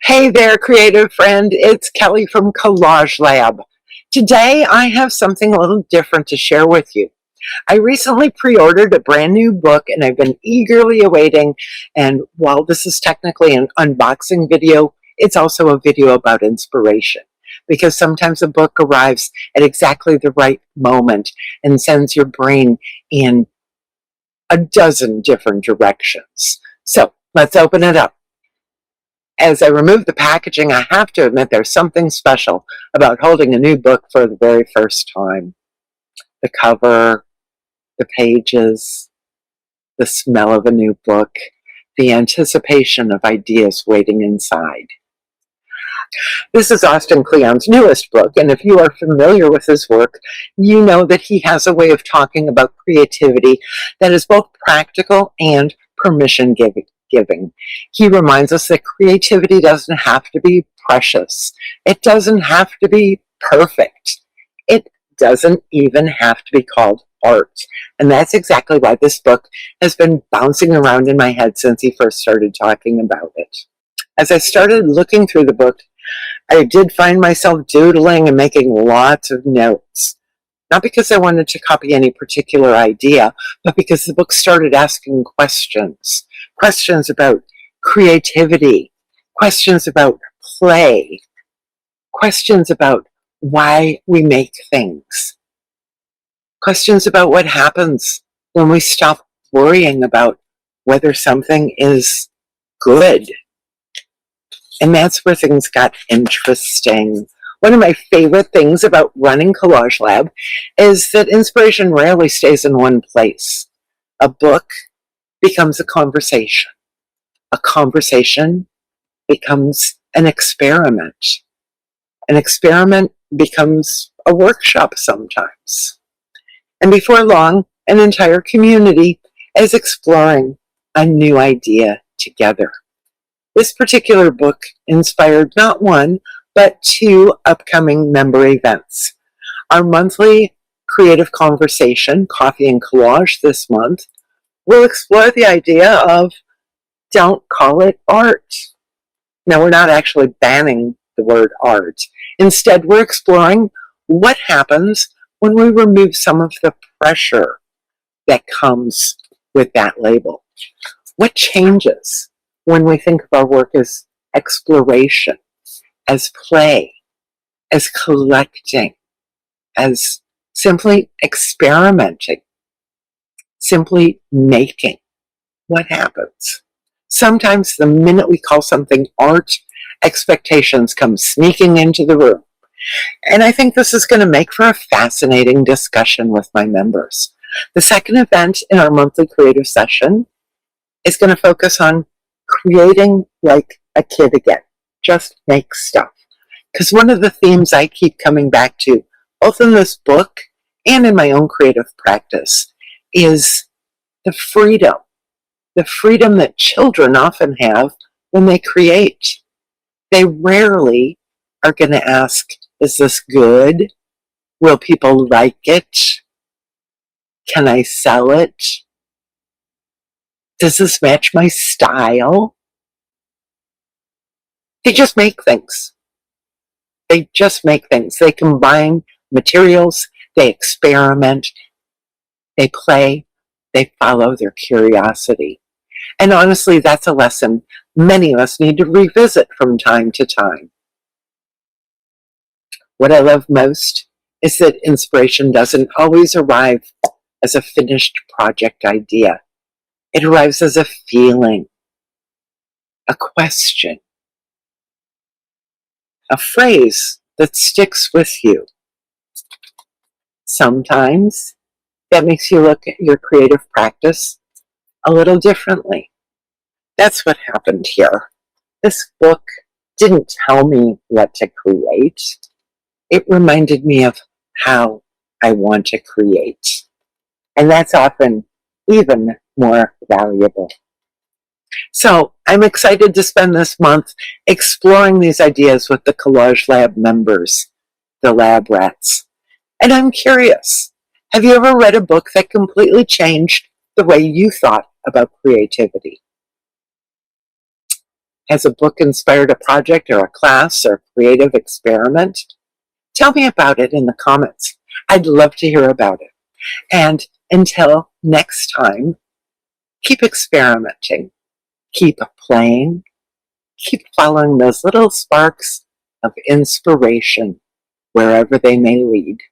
Hey there, creative friend. It's Kelly from Collage-Lab. Today, I have something a little different to share with you. I recently pre-ordered a brand new book and I've been eagerly awaiting. And while this is technically an unboxing video, it's also a video about inspiration. Because sometimes a book arrives at exactly the right moment and sends your brain in a dozen different directions. So let's open it up. As I remove the packaging, I have to admit there's something special about holding a new book for the very first time. The cover, the pages, the smell of a new book, the anticipation of ideas waiting inside. This is Austin Kleon's newest book, and if you are familiar with his work, you know that he has a way of talking about creativity that is both practical and permission-giving. He reminds us that creativity doesn't have to be precious. It doesn't have to be perfect. It doesn't even have to be called art. And that's exactly why this book has been bouncing around in my head since he first started talking about it. As I started looking through the book, I did find myself doodling and making lots of notes. Not because I wanted to copy any particular idea, but because the book started asking questions. Questions about creativity, questions about play, questions about why we make things, questions about what happens when we stop worrying about whether something is good. And that's where things got interesting. One of my favorite things about running Collage-Lab is that inspiration rarely stays in one place. A book becomes a conversation. A conversation becomes an experiment. An experiment becomes a workshop sometimes. And before long, an entire community is exploring a new idea together. This particular book inspired not one, but two upcoming member events. Our monthly creative conversation, Coffee and Collage, this month, will explore the idea of don't call it art. Now, we're not actually banning the word art. Instead, we're exploring what happens when we remove some of the pressure that comes with that label. What changes when we think of our work as exploration, as play, as collecting, as simply experimenting, simply making? What happens? Sometimes the minute we call something art, expectations come sneaking into the room. And I think this is going to make for a fascinating discussion with my members. The second event in our monthly creative session is going to focus on creating like a kid again. Just make stuff. Because one of the themes I keep coming back to, both in this book and in my own creative practice, is the freedom that children often have when they create. They rarely are going to ask, is this good? Will people like it? Can I sell it? Does this match my style? They just make things. They just make things. They combine materials, they experiment, they play, they follow their curiosity. And honestly, that's a lesson many of us need to revisit from time to time. What I love most is that inspiration doesn't always arrive as a finished project idea. It arrives as a feeling, a question, a phrase that sticks with you. Sometimes that makes you look at your creative practice a little differently. That's what happened here. This book didn't tell me what to create. It reminded me of how I want to create. And that's often even more valuable. So I'm excited to spend this month exploring these ideas with the Collage-Lab members, the lab rats. And I'm curious, have you ever read a book that completely changed the way you thought about creativity? Has a book inspired a project or a class or creative experiment? Tell me about it in the comments. I'd love to hear about it. And until next time, keep experimenting, keep playing, keep following those little sparks of inspiration wherever they may lead.